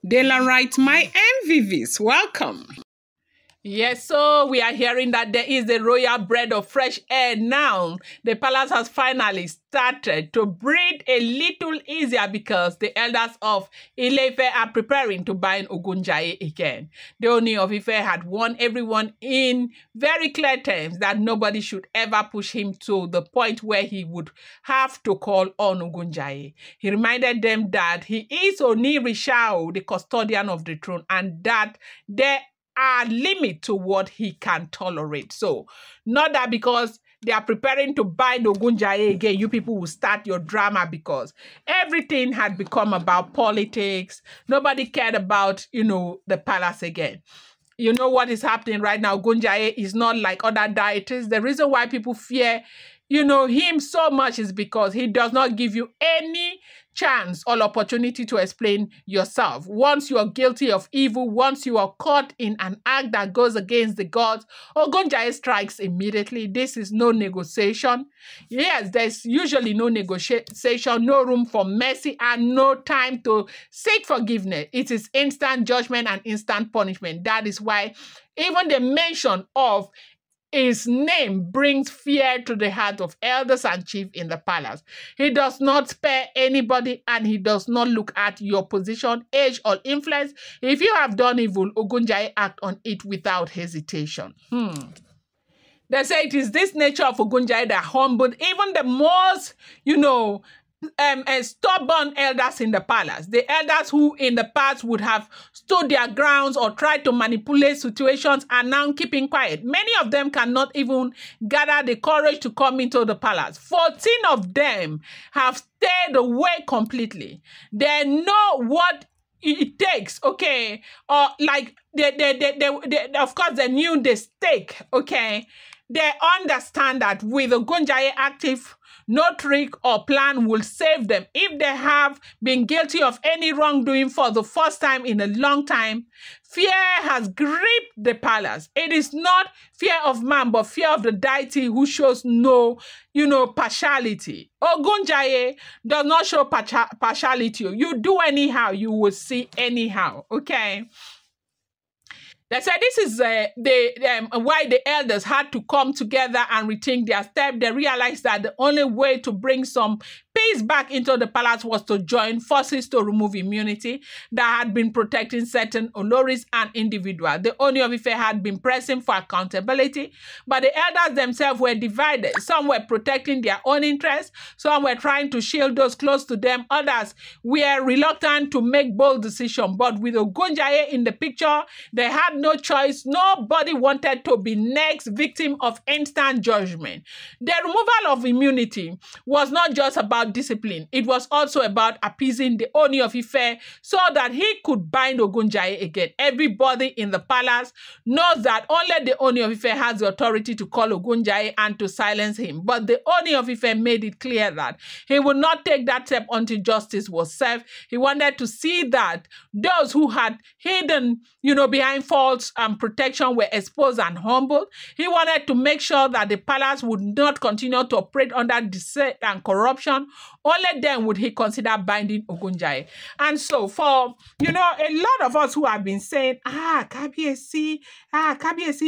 Dela writes, my MVVs, welcome. Yes, so we are hearing that there is the royal breath of fresh air now. The palace has finally started to breathe a little easier because the elders of Ile-Ife are preparing to bind Ogüñyãya again. The Ooni of Ife had warned everyone in very clear terms that nobody should ever push him to the point where he would have to call on Ogüñyãya. He reminded them that he is Oonirisha, the custodian of the throne, and that there are limits to what he can tolerate. So, not that because they are preparing to bind Ogüñyãya again, you people will start your drama, because everything had become about politics. Nobody cared about, the palace again. You know what is happening right now? Ogüñyãya is not like other deities. The reason why people fear him so much is because he does not give you any chance or opportunity to explain yourself. Once you are guilty of evil, once you are caught in an act that goes against the gods, Ogüñyãya strikes immediately. This is no negotiation. Yes, there's usually no negotiation, no room for mercy, and no time to seek forgiveness. It is instant judgment and instant punishment. That is why even the mention of his name brings fear to the heart of elders and chiefs in the palace. He does not spare anybody, and he does not look at your position, age, or influence. If you have done evil, Ogüñyãya act on it without hesitation. They say it is this nature of Ogüñyãya that humbled even the most, stubborn elders in the palace. The elders who in the past would have stood their grounds or tried to manipulate situations are now keeping quiet. Many of them cannot even gather the courage to come into the palace. 14 of them have stayed away completely. They know what it takes, okay? Or like they of course they knew the stake, okay? They understand that with Ogüñyãya active, no trick or plan will save them. If they have been guilty of any wrongdoing for the first time in a long time, fear has gripped the palace. It is not fear of man, but fear of the deity who shows no, partiality. Ogüñyãya does not show partiality. You do anyhow, you will see anyhow, okay? They said this is why the elders had to come together and rethink their step. They realized that the only way to bring some peace back into the palace was to join forces to remove immunity that had been protecting certain Oloris and individuals. The Ooni of Ife had been pressing for accountability, but the elders themselves were divided. Some were protecting their own interests, some were trying to shield those close to them, others were reluctant to make bold decisions. But with Ogüñyãya in the picture, they had no choice. Nobody wanted to be next victim of instant judgment. The removal of immunity was not just about discipline. It was also about appeasing the Ooni of Ife so that he could bind Ogüñyãya again. Everybody in the palace knows that only the Ooni of Ife has the authority to call Ogüñyãya and to silence him. But the Ooni of Ife made it clear that he would not take that step until justice was served. He wanted to see that those who had hidden, behind false protection were exposed and humbled. He wanted to make sure that the palace would not continue to operate under deceit and corruption. Only then would he consider binding Ogüñyãya. And so for, a lot of us who have been saying, Kabiyesi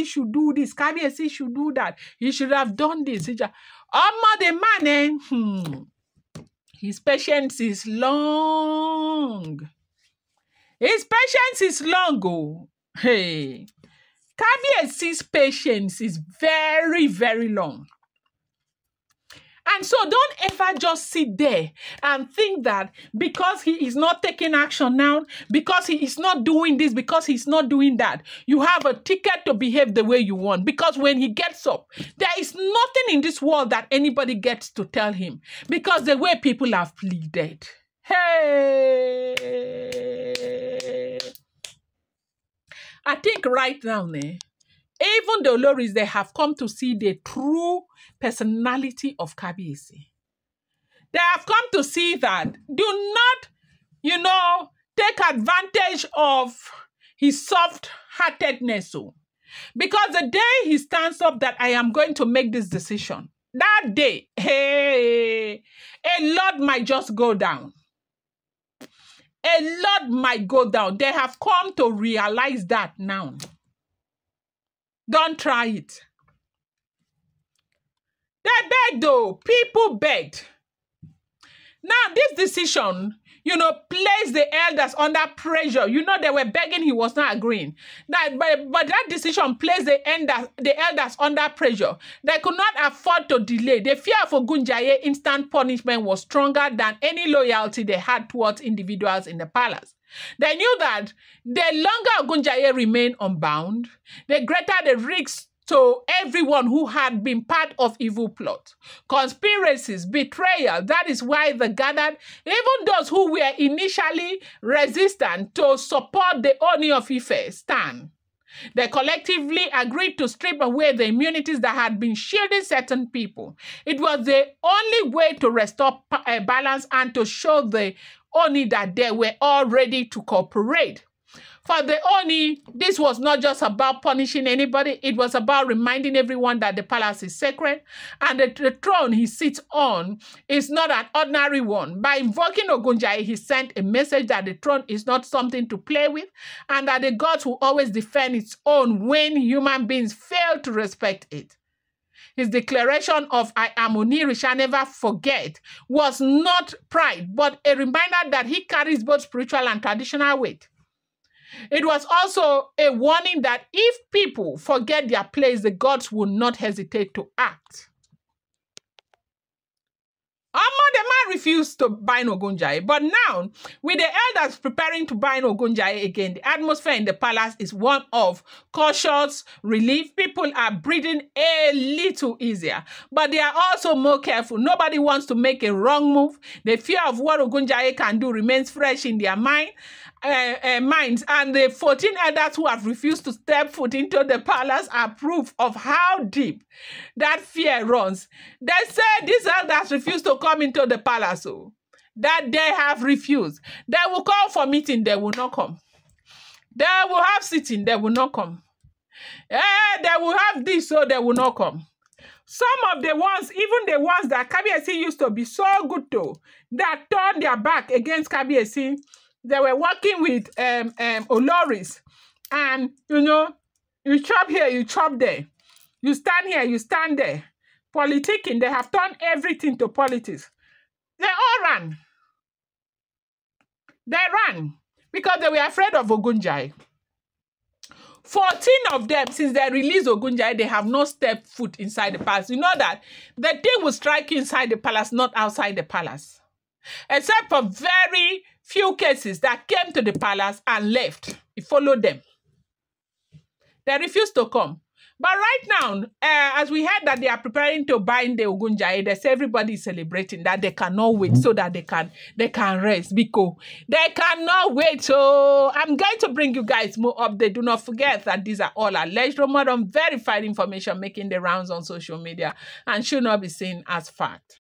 should do this, Kabiyesi should do that, he should have done this. The man, his patience is long. His patience is long, oh. Hey. Kabiyesi's patience is very, very long. And so don't ever just sit there and think that because he is not taking action now, because he is not doing this, because he's not doing that, you have a ticket to behave the way you want. Because when he gets up, there is nothing in this world that anybody gets to tell him. Because the way people have pleaded. Hey! I think right now, even the Oloris, they have come to see the true personality of Kabiyesi. They have come to see that do not, take advantage of his soft-heartedness. Because the day he stands up that I am going to make this decision, that day, hey, a lot might just go down. a lot might go down. They have come to realize that now. Don't try it. They begged though. People begged. Now, this decision, placed the elders under pressure. They were begging, he was not agreeing. But that decision placed the elders under pressure. They could not afford to delay. The fear of Ogüñyãya instant punishment was stronger than any loyalty they had towards individuals in the palace. They knew that the longer Ogüñyãya remained unbound, the greater the risks to everyone who had been part of evil plot, conspiracies, betrayal. That is why they gathered, even those who were initially resistant to support the Ooni of Ife stand. They collectively agreed to strip away the immunities that had been shielding certain people. It was the only way to restore balance and to show the Ooni that they were all ready to cooperate. For the Ooni, this was not just about punishing anybody. It was about reminding everyone that the palace is sacred and the throne he sits on is not an ordinary one. By invoking Ogüñyãya, he sent a message that the throne is not something to play with and that the gods will always defend its own when human beings fail to respect it. His declaration of "I am Oonirisha, never forget" was not pride, but a reminder that he carries both spiritual and traditional weight. It was also a warning that if people forget their place, the gods will not hesitate to act. The man refused to bind Ogüñyãya, but now, with the elders preparing to bind Ogüñyãya again, the atmosphere in the palace is one of cautious relief. People are breathing a little easier, but they are also more careful. Nobody wants to make a wrong move. The fear of what Ogüñyãya can do remains fresh in their minds, and the 14 elders who have refused to step foot into the palace are proof of how deep that fear runs. They say these elders refuse to come into the palace, that they have refused. They will call for meeting, they will not come. They will have sitting, they will not come. They will have this, so they will not come. Some of the ones, even the ones that Kabiyesi used to be so good to, that turned their back against Kabiyesi, they were working with Oloris. And, you chop here, you chop there. You stand here, you stand there. Politicking, they have turned everything to politics. They all ran. They ran because they were afraid of Ogüñyãya. 14 of them, since they released Ogüñyãya, they have not stepped foot inside the palace. You know that the thing will strike you inside the palace, not outside the palace. Except for very few cases that came to the palace and left. It followed them. They refused to come. But right now, as we heard that they are preparing to bind the Ogüñyãya, they say everybody is celebrating that they cannot wait so that they can rest because they cannot wait. So I'm going to bring you guys more updates. Do not forget that these are all alleged, rumor, unverified information making the rounds on social media and should not be seen as fact.